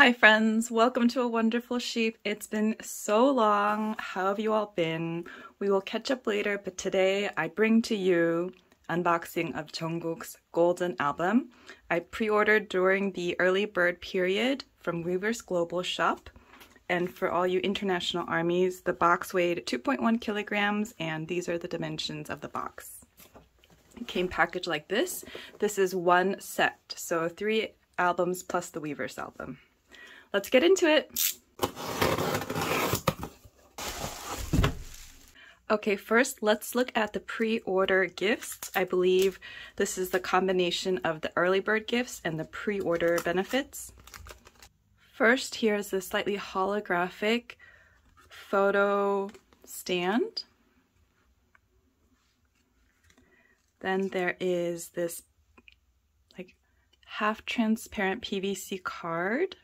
Hi friends, welcome to A Wonderful Sheep. It's been so long. How have you all been? We will catch up later, but today I bring to you unboxing of Jungkook's Golden album. I pre-ordered during the early bird period from Weverse Global shop. And for all you international armies, the box weighed 2.1 kilograms and these are the dimensions of the box. It came packaged like this. This is one set, so 3 albums plus the Weverse album. Let's get into it. Okay, first let's look at the pre-order gifts. I believe this is the combination of the early bird gifts and the pre-order benefits. First, here's the slightly holographic photo stand. Then there is this like half transparent PVC card.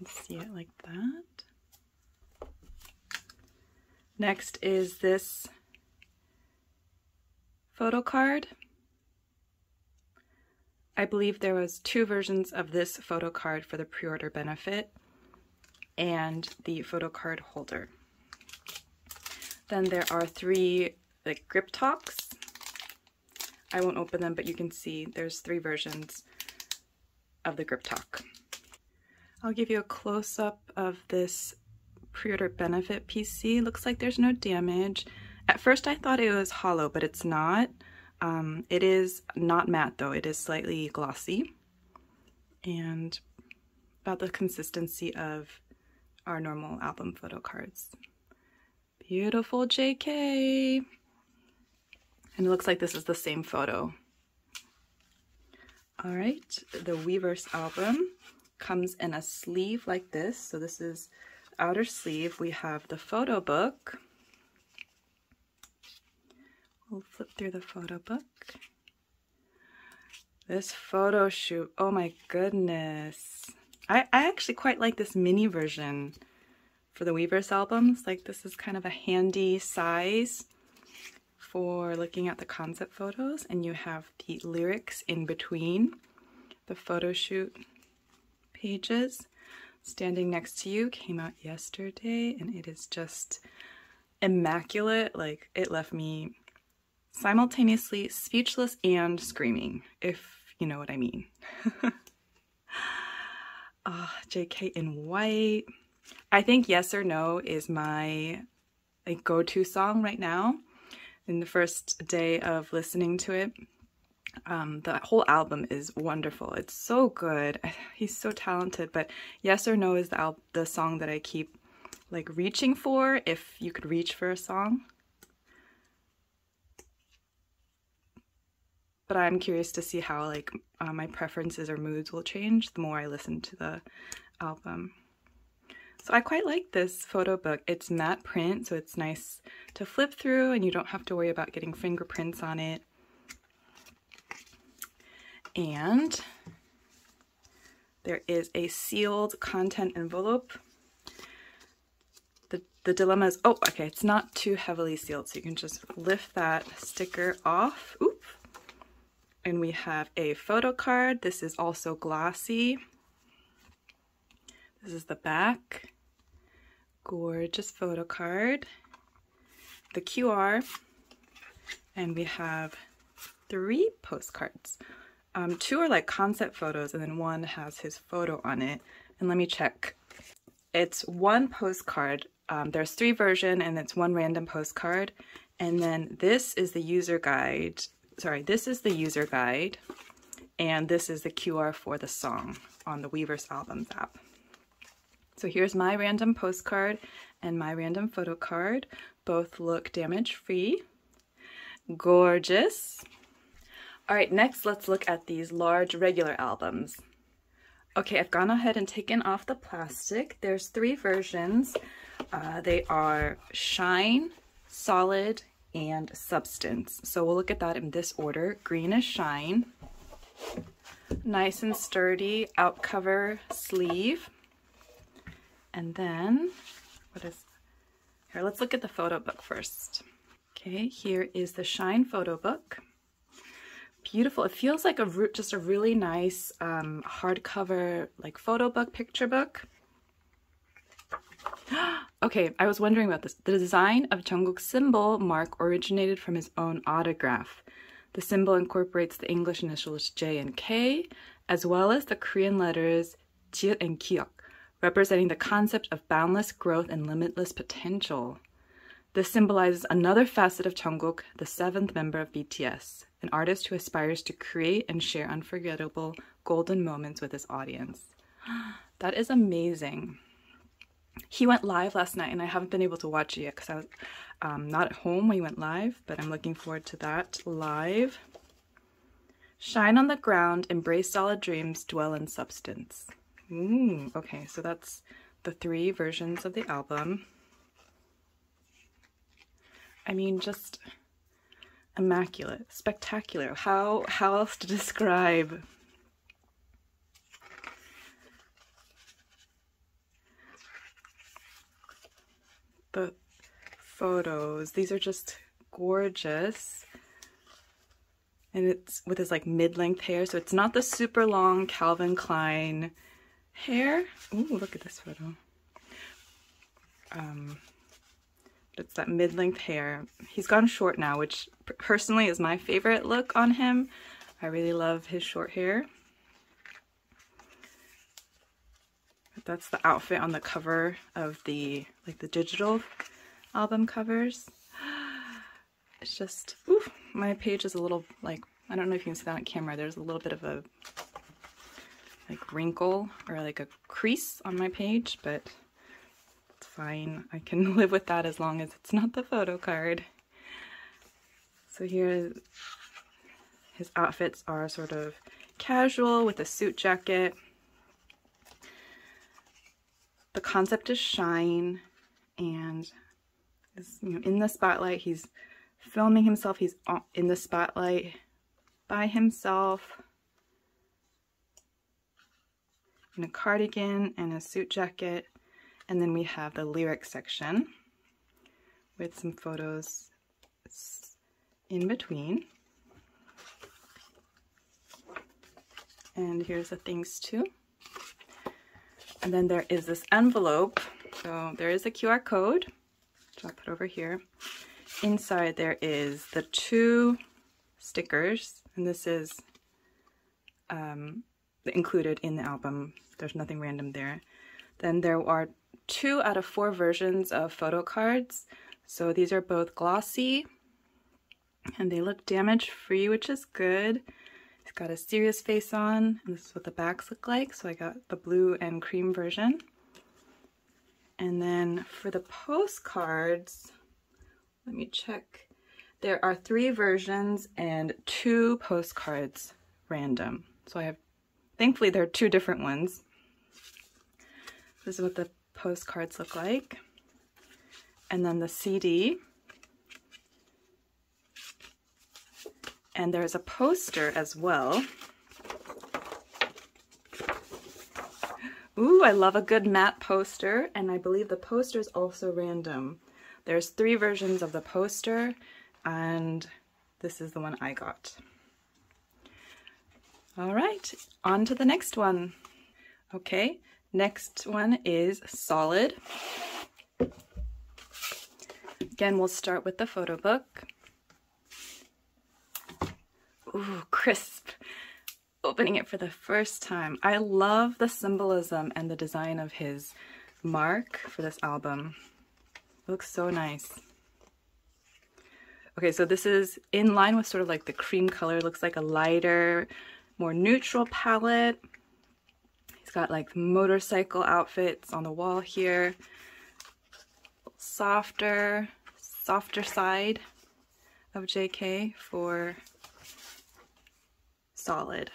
See it like that. Next is this photo card. I believe there was 2 versions of this photo card for the pre-order benefit and the photo card holder. Then there are 3 like grip talks. I won't open them, but you can see there's 3 versions of the grip talk. I'll give you a close-up of this pre-order benefit PC. Looks like there's no damage. At first I thought it was hollow, but it's not. It is not matte though, it is slightly glossy and about the consistency of our normal album photo cards. Beautiful JK! And it looks like this is the same photo. Alright, the Weverse album comes in a sleeve like this. So this is outer sleeve. We have the photo book. We'll flip through the photo book. This photo shoot, oh my goodness. I actually quite like this mini version for the Weverse albums. Like this is kind of a handy size for looking at the concept photos, and you have the lyrics in between the photo shoot pages. Standing Next to You came out yesterday and it is just immaculate. Like it left me simultaneously speechless and screaming, if you know what I mean. JK in white. I think Yes or No is my like go-to song right now. In the first day of listening to it, the whole album is wonderful. It's so good. He's so talented, but Yes or No is the song that I keep like reaching for, if you could reach for a song. But I'm curious to see how like my preferences or moods will change the more I listen to the album. So I quite like this photo book. It's matte print, so it's nice to flip through and you don't have to worry about getting fingerprints on it. And there is a sealed content envelope. The dilemma is, oh, okay, it's not too heavily sealed, so you can just lift that sticker off. Oop. And we have a photo card. This is also glossy. This is the back. Gorgeous photo card. The QR. And we have 3 postcards. 2 are like concept photos and then 1 has his photo on it. And let me check. It's 1 postcard. There's 3 versions and it's 1 random postcard. And then this is the user guide. Sorry, this is the user guide. And this is the QR for the song on the Weverse Albums app. So here's my random postcard and my random photo card. Both look damage-free. Gorgeous. All right, next let's look at these large regular albums. Okay, I've gone ahead and taken off the plastic. There's 3 versions. They are Shine, Solid, and Substance. So we'll look at that in this order. Green is Shine. Nice and sturdy outcover sleeve. And then, here, let's look at the photo book first. Okay, here is the Shine photo book. beautiful. It feels like just a really nice hardcover like photo book, picture book. Okay, I was wondering about this. The design of Jungkook's symbol mark originated from his own autograph. The symbol incorporates the English initials J and K, as well as the Korean letters Jiut and Kyuk, representing the concept of boundless growth and limitless potential. This symbolizes another facet of Jungkook, the 7th member of BTS, an artist who aspires to create and share unforgettable golden moments with his audience. That is amazing. He went live last night, and I haven't been able to watch it yet because I was not at home when he went live, but I'm looking forward to that live. Shine on the ground, embrace solid dreams, dwell in substance. Okay, so that's the 3 versions of the album. I mean, just immaculate, spectacular. How else to describe? The photos. These are just gorgeous. And it's with his like mid-length hair, so it's not the super long Calvin Klein hair. Ooh, look at this photo. It's that mid-length hair. He's gone short now, which personally is my favorite look on him. I really love his short hair. That's the outfit on the cover of the digital album covers. It's just, ooh, my page is a little like, I don't know if you can see that on camera, there's a little bit of a like wrinkle or like a crease on my page, but it's fine. I can live with that as long as it's not the photo card. So here, his outfits are sort of casual with a suit jacket. The concept is shine, and is, you know, in the spotlight. He's filming himself. He's in the spotlight by himself in a cardigan and a suit jacket. And then we have the lyrics section with some photos in between. And here's the things too. And then there is this envelope. So there is a QR code, which I'll put over here. Inside there is the 2 stickers, and this is included in the album. There's nothing random there. Then there are 2 out of 4 versions of photo cards. So these are both glossy, and they look damage-free, which is good. It's got a serious face on, and this is what the backs look like. So I got the blue and cream version. And then for the postcards, let me check. There are 3 versions and 2 postcards random. So I have, thankfully there are 2 different ones. This is what the postcards look like. And then the CD. And there's a poster as well. Ooh, I love a good matte poster, and I believe the poster is also random. There's 3 versions of the poster, and this is the one I got. All right, on to the next one. Okay, next one is Solid. Again, we'll start with the photo book. Ooh, crisp. Opening it for the first time. I love the symbolism and the design of his mark for this album. It looks so nice. Okay, so this is in line with sort of like the cream color. It looks like a lighter, more neutral palette. He's got like motorcycle outfits on the wall here. Softer side of JK for Solid.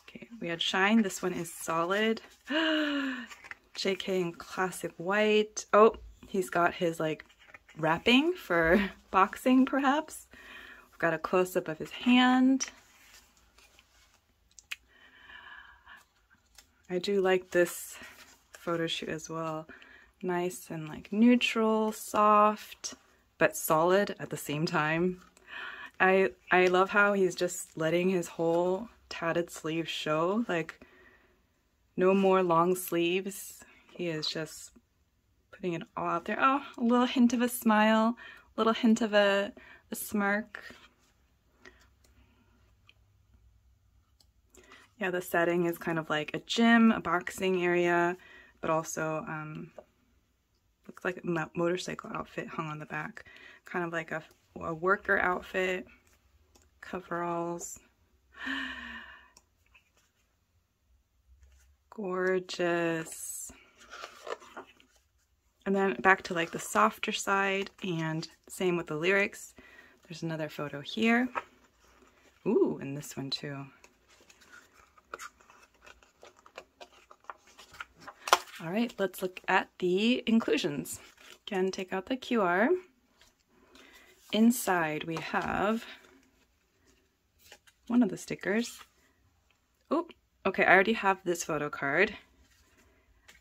Okay, we had Shine. This one is Solid. JK in classic white. Oh, he's got his like wrapping for boxing perhaps. We've got a close-up of his hand. I do like this photo shoot as well. Nice and like neutral, soft, but solid at the same time. I love how he's just letting his whole tatted sleeve show, like no more long sleeves. He is just putting it all out there. Oh, a little hint of a smile, a little hint of a smirk. Yeah, the setting is kind of like a gym, a boxing area, but also looks like a motorcycle outfit hung on the back. Kind of like a worker outfit, coveralls. Gorgeous. And then back to like the softer side, and same with the lyrics. There's another photo here. Ooh, and this one too. All right, let's look at the inclusions. Again, take out the QR. Inside we have one of the stickers. Oh, okay, I already have this photo card.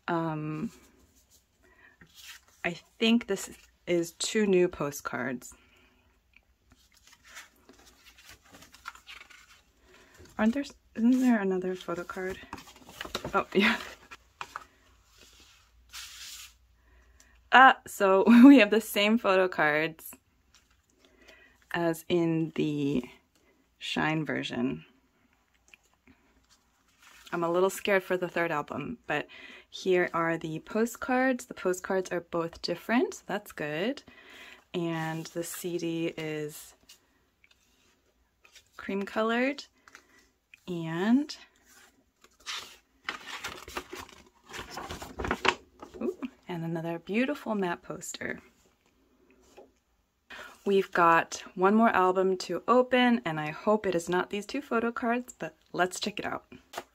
I think this is 2 new postcards. Isn't there another photo card? Oh, yeah. So we have the same photo cards as in the Shine version. I'm a little scared for the 3rd album, but here are the postcards. The postcards are both different, so that's good. And the CD is cream colored, and and another beautiful matte poster. We've got one more album to open, and I hope it is not these 2 photo cards, but let's check it out.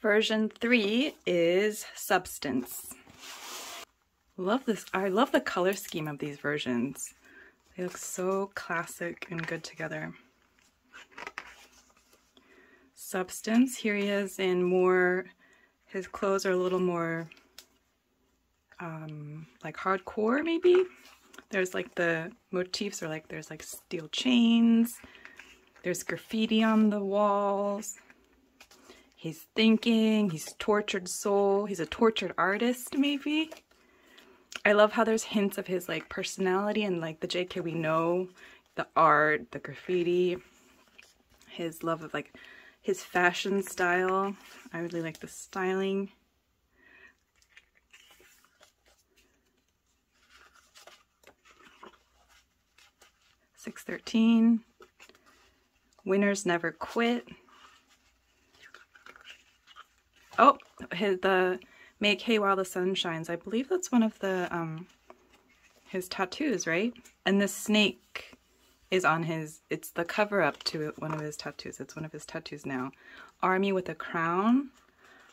Version 3 is Substance. Love this. I love the color scheme of these versions. They look so classic and good together. Substance, here he is in more, his clothes are a little more like hardcore maybe. There's like the motifs are like, there's like steel chains, there's graffiti on the walls. He's thinking, he's tortured soul, he's a tortured artist maybe. I love how there's hints of his like personality and like the JK we know, the art, the graffiti, his love of like his fashion style. I really like the styling. "613, Winners Never Quit." Oh, the "Make Hay While the Sun Shines." I believe that's one of the his tattoos, right? And the snake is on his, it's the cover up to one of his tattoos. It's one of his tattoos now. "Army with a Crown."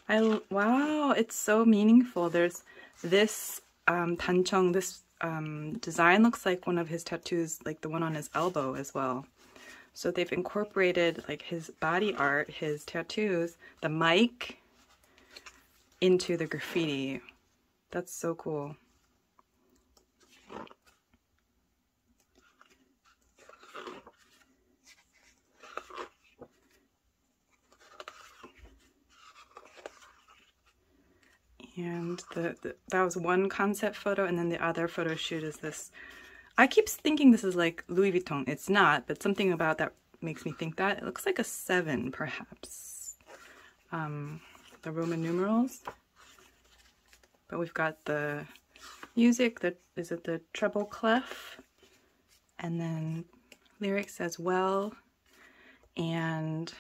Wow, it's so meaningful. There's this 단청, this design looks like one of his tattoos, like the one on his elbow as well. So they've incorporated like his body art, his tattoos, the mic into the graffiti. That's so cool. And that was one concept photo, and then the other photo shoot is this. I keep thinking this is like Louis Vuitton. It's not, but something about that makes me think that. It looks like a 7, perhaps. The Roman numerals. But we've got the music, is it the treble clef? And then lyrics as well. And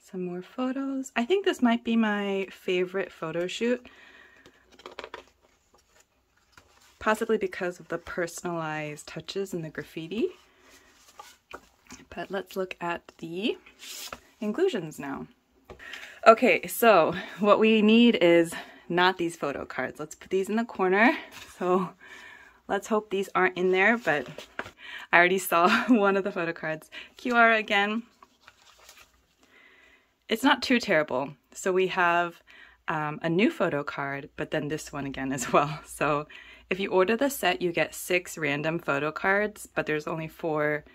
some more photos. I think this might be my favorite photo shoot. Possibly because of the personalized touches and the graffiti. But let's look at the inclusions now. Okay, so what we need is not these photo cards. Let's put these in the corner. So let's hope these aren't in there, but I already saw one of the photo cards. QR again. It's not too terrible. So we have a new photo card, but then this one again as well. So if you order the set, you get 6 random photo cards, but there's only 4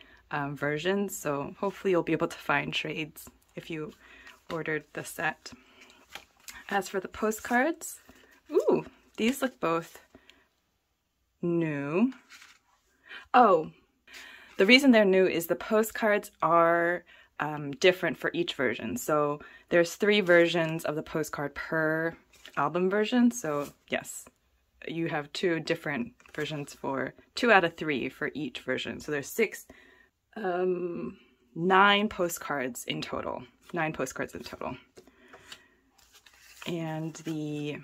versions, so hopefully you'll be able to find trades if you ordered the set. As for the postcards, ooh, these look both new. Oh, the reason they're new is the postcards are different for each version. So there's 3 versions of the postcard per album version. So yes, you have 2 different versions for 2 out of 3 for each version. So there's 9 postcards in total. 9 postcards in total. And the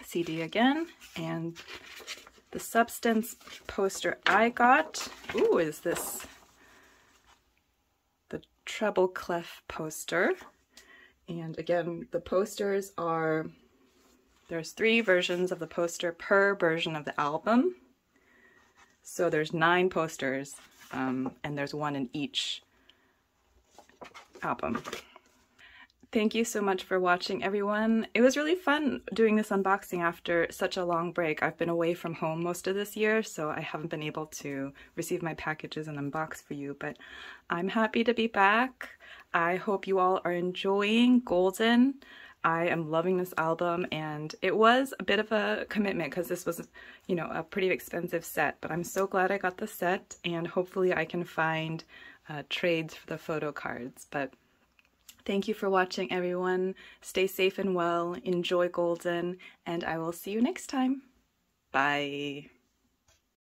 CD again, and the Substance poster I got, ooh, is this the treble clef poster. And again, the posters are, there's 3 versions of the poster per version of the album. So there's 9 posters, and there's 1 in each album. Thank you so much for watching, everyone. It was really fun doing this unboxing after such a long break. I've been away from home most of this year, so I haven't been able to receive my packages and unbox for you, but I'm happy to be back. I hope you all are enjoying Golden. I am loving this album, and it was a bit of a commitment because this was, you know, a pretty expensive set, but I'm so glad I got the set, and hopefully I can find trades for the photo cards. But thank you for watching, everyone. Stay safe and well, enjoy Golden, and I will see you next time. Bye.